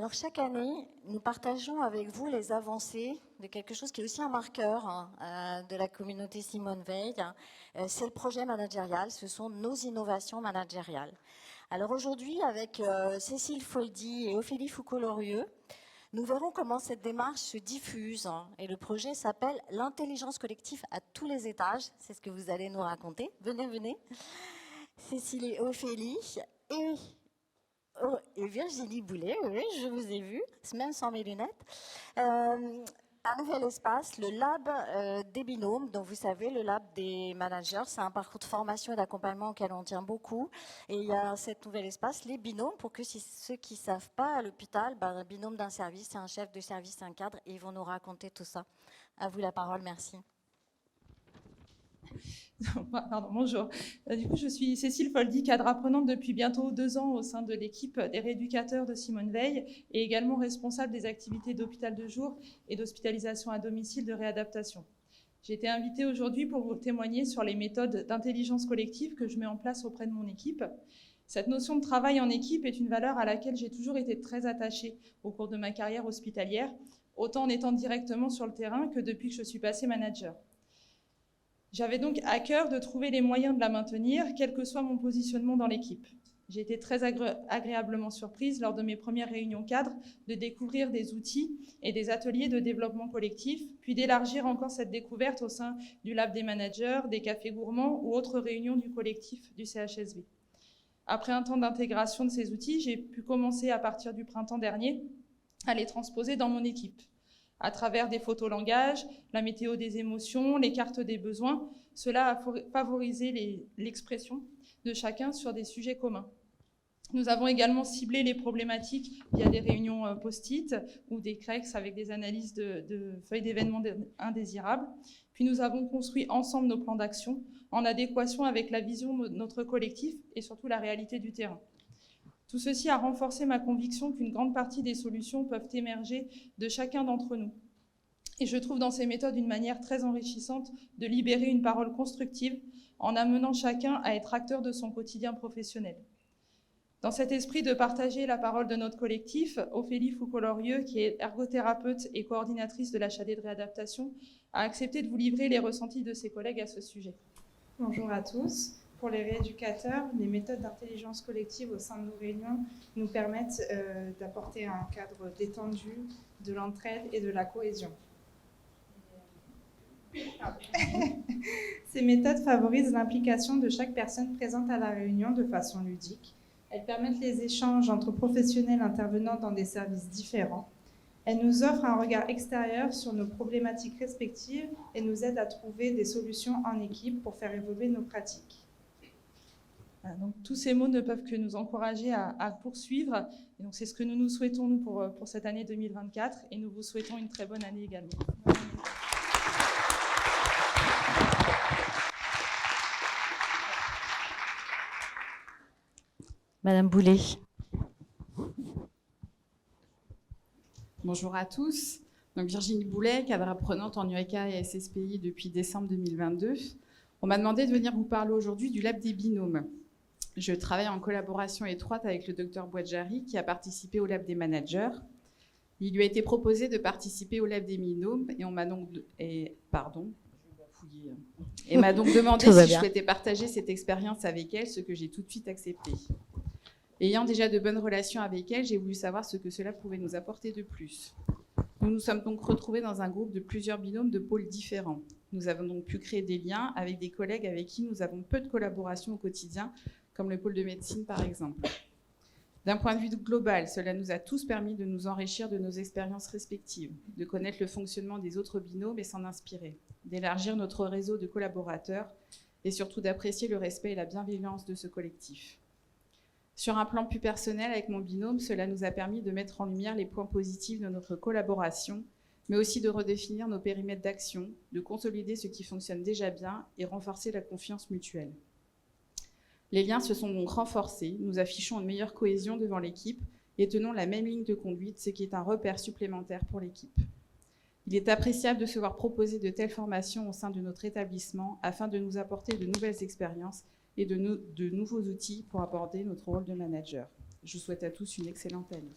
Alors chaque année, nous partageons avec vous les avancées de quelque chose qui est aussi un marqueur de la communauté Simone Veil. C'est le projet managérial, ce sont nos innovations managériales. Alors aujourd'hui, avec Cécile Foldy et Ophélie Foucault-Lorieux, nous verrons comment cette démarche se diffuse. Et le projet s'appelle l'intelligence collective à tous les étages. C'est ce que vous allez nous raconter. Venez, venez. Cécile et Ophélie et Virginie Boulet, oui, je vous ai vu, même sans mes lunettes. Un nouvel espace, le Lab des binômes. Donc vous savez, le Lab des managers, c'est un parcours de formation et d'accompagnement auquel on tient beaucoup. Et il y a cet nouvel espace, les binômes, pour que ceux qui ne savent pas, à l'hôpital, un binôme d'un service, c'est un chef de service, un cadre, et ils vont nous raconter tout ça. À vous la parole, merci. Pardon, bonjour. Du coup, je suis Cécile Foldy, cadre apprenante depuis bientôt 2 ans au sein de l'équipe des rééducateurs de Simone Veil et également responsable des activités d'hôpital de jour et d'hospitalisation à domicile de réadaptation. J'ai été invitée aujourd'hui pour vous témoigner sur les méthodes d'intelligence collective que je mets en place auprès de mon équipe. Cette notion de travail en équipe est une valeur à laquelle j'ai toujours été très attachée au cours de ma carrière hospitalière, autant en étant directement sur le terrain que depuis que je suis passée manager. J'avais donc à cœur de trouver les moyens de la maintenir, quel que soit mon positionnement dans l'équipe. J'ai été très agréablement surprise lors de mes premières réunions cadres de découvrir des outils et des ateliers de développement collectif, puis d'élargir encore cette découverte au sein du Lab des managers, des cafés gourmands ou autres réunions du collectif du CHSV. Après un temps d'intégration de ces outils, j'ai pu commencer à partir du printemps dernier à les transposer dans mon équipe. À travers des photolangages, la météo des émotions, les cartes des besoins, cela a favorisé l'expression de chacun sur des sujets communs. Nous avons également ciblé les problématiques via des réunions post-it ou des CREX avec des analyses de feuilles d'événements indésirables. Puis nous avons construit ensemble nos plans d'action en adéquation avec la vision de notre collectif et surtout la réalité du terrain. Tout ceci a renforcé ma conviction qu'une grande partie des solutions peuvent émerger de chacun d'entre nous. Et je trouve dans ces méthodes une manière très enrichissante de libérer une parole constructive en amenant chacun à être acteur de son quotidien professionnel. Dans cet esprit de partager la parole de notre collectif, Ophélie Foucault-Lorieux, qui est ergothérapeute et coordinatrice de l'HAD de réadaptation, a accepté de vous livrer les ressentis de ses collègues à ce sujet. Bonjour à tous. Pour les rééducateurs, les méthodes d'intelligence collective au sein de nos réunions nous permettent d'apporter un cadre détendu, de l'entraide et de la cohésion. Ces méthodes favorisent l'implication de chaque personne présente à la réunion de façon ludique. Elles permettent les échanges entre professionnels intervenant dans des services différents. Elles nous offrent un regard extérieur sur nos problématiques respectives et nous aident à trouver des solutions en équipe pour faire évoluer nos pratiques. Donc, tous ces mots ne peuvent que nous encourager à poursuivre. Et donc, c'est ce que nous nous souhaitons nous, pour cette année 2024 et nous vous souhaitons une très bonne année également. Madame Boulet. Bonjour à tous. Donc, Virginie Boulet, cadre apprenante en UECA et SSPI depuis décembre 2022. On m'a demandé de venir vous parler aujourd'hui du Lab des binômes. Je travaille en collaboration étroite avec le Dr Bouadjari qui a participé au Lab des managers. Il lui a été proposé de participer au Lab des binômes et on m'a donc m'a donc demandé si je souhaitais partager cette expérience avec elle, ce que j'ai tout de suite accepté. Ayant déjà de bonnes relations avec elle, j'ai voulu savoir ce que cela pouvait nous apporter de plus. Nous nous sommes donc retrouvés dans un groupe de plusieurs binômes de pôles différents. Nous avons donc pu créer des liens avec des collègues avec qui nous avons peu de collaboration au quotidien, comme le pôle de médecine par exemple. D'un point de vue global, cela nous a tous permis de nous enrichir de nos expériences respectives, de connaître le fonctionnement des autres binômes et s'en inspirer, d'élargir notre réseau de collaborateurs et surtout d'apprécier le respect et la bienveillance de ce collectif. Sur un plan plus personnel, avec mon binôme, cela nous a permis de mettre en lumière les points positifs de notre collaboration, mais aussi de redéfinir nos périmètres d'action, de consolider ce qui fonctionne déjà bien et renforcer la confiance mutuelle. Les liens se sont donc renforcés, nous affichons une meilleure cohésion devant l'équipe et tenons la même ligne de conduite, ce qui est un repère supplémentaire pour l'équipe. Il est appréciable de se voir proposer de telles formations au sein de notre établissement afin de nous apporter de nouvelles expériences et de nouveaux outils pour aborder notre rôle de manager. Je vous souhaite à tous une excellente année.